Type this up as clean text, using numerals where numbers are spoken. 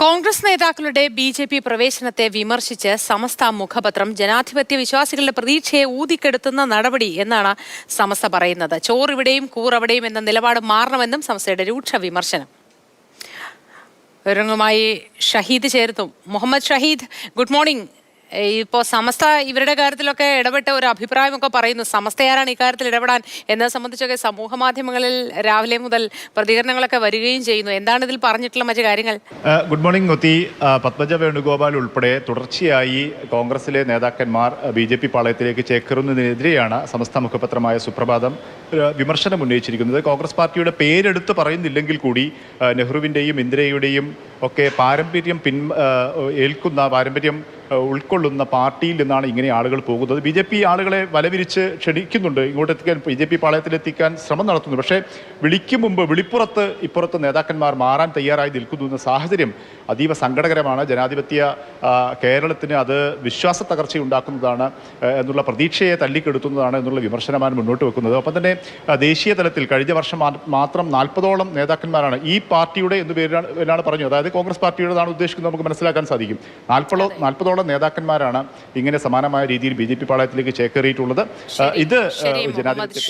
കോൺഗ്രസ് നേതാക്കളുടെ ബി.ജെ.പി. പ്രവേശനത്തെ വിമർശിച്ച് സമസ്ത മുഖപത്രം ജനാധിപത്യ വിശ്വാസികളുടെ പ്രതീക്ഷയെ ഊതിക്കെടുത്തുന്ന നടപടി എന്നാണ് സമസ്ത പറയുന്നത്. ചോറിവിടെയും കൂറവിടെയും എന്ന നിലപാട് മാറണമെന്നും സമസ്തയുടെ രൂക്ഷ വിമർശനം. വിവരങ്ങളുമായി ഷഹീദ് ചേർന്നു. Muhammad Shahid, good morning. ഇപ്പോൾ സമസ്ത ഇവരുടെ കാര്യത്തിലൊക്കെ ഇടപെട്ട ഒരു അഭിപ്രായമൊക്കെ പറയുന്നു. സമസ്തയാരാണ് ഇക്കാര്യത്തിൽ ഇടപെടാൻ എന്നത് സംബന്ധിച്ചൊക്കെ സമൂഹ മാധ്യമങ്ങളിൽ രാവിലെ മുതൽ പ്രതികരണങ്ങളൊക്കെ വരികയും ചെയ്യുന്നു. എന്താണ് ഇതിൽ പറഞ്ഞിട്ടുള്ള മറ്റു കാര്യങ്ങൾ? ഗുഡ് മോർണിംഗ് മുത്തി. പത്മജ വേണുഗോപാൽ ഉൾപ്പെടെ തുടർച്ചയായി കോൺഗ്രസിലെ നേതാക്കന്മാർ ബി.ജെ.പി. പാളയത്തിലേക്ക് ചേക്കേറുന്നതിനെതിരെയാണ് സമസ്ത മുഖപത്രമായ സുപ്രഭാതം വിമർശനം ഉന്നയിച്ചിരിക്കുന്നത്. കോൺഗ്രസ് പാർട്ടിയുടെ പേരെടുത്ത് പറയുന്നില്ലെങ്കിൽ കൂടി നെഹ്റുവിൻ്റെയും ഇന്ദിരയുടെയും ഒക്കെ പാരമ്പര്യം ഏൽക്കുന്ന പാരമ്പര്യം ഉൾക്കൊള്ളുന്ന പാർട്ടിയിൽ നിന്നാണ് ഇങ്ങനെ ആളുകൾ പോകുന്നത്. ബി.ജെ.പി. ആളുകളെ വലവിരിച്ച് ക്ഷണിക്കുന്നുണ്ട്, ഇങ്ങോട്ട് എത്തിക്കാൻ, ബി.ജെ.പി. പാളയത്തിലെത്തിക്കാൻ ശ്രമം നടത്തുന്നു. പക്ഷേ വിളിക്കും മുമ്പ് ഇപ്പുറത്ത് നേതാക്കന്മാർ മാറാൻ തയ്യാറായി നിൽക്കുന്നു എന്ന സാഹചര്യം അതീവ സങ്കടകരമാണ്. ജനാധിപത്യ കേരളത്തിന് അത് വിശ്വാസ തകർച്ചയുണ്ടാക്കുന്നതാണ് എന്നുള്ള പ്രതീക്ഷയെ തല്ലിക്കെടുത്തുന്നതാണ് എന്നുള്ള വിമർശനമാണ് മുന്നോട്ട് വെക്കുന്നത്. ഒപ്പം തന്നെ ദേശീയ തലത്തിൽ കഴിഞ്ഞ വർഷം മാത്രം 40ഓളം നേതാക്കന്മാരാണ് ഈ പാർട്ടിയുടെ എന്ന് പേരാണ് പറഞ്ഞു, അതായത് കോൺഗ്രസ് പാർട്ടിയുടേതാണ് ഉദ്ദേശിക്കുന്നത്, നമുക്ക് മനസ്സിലാക്കാൻ സാധിക്കും. 40ഓളം നേതാക്കന്മാരാണ് ഇങ്ങനെ സമാനമായ രീതിയിൽ ബി.ജെ.പി. പാളയത്തിലേക്ക് ചേക്കേറിയിട്ടുള്ളത്. ഇത് ജനാധിപത്യ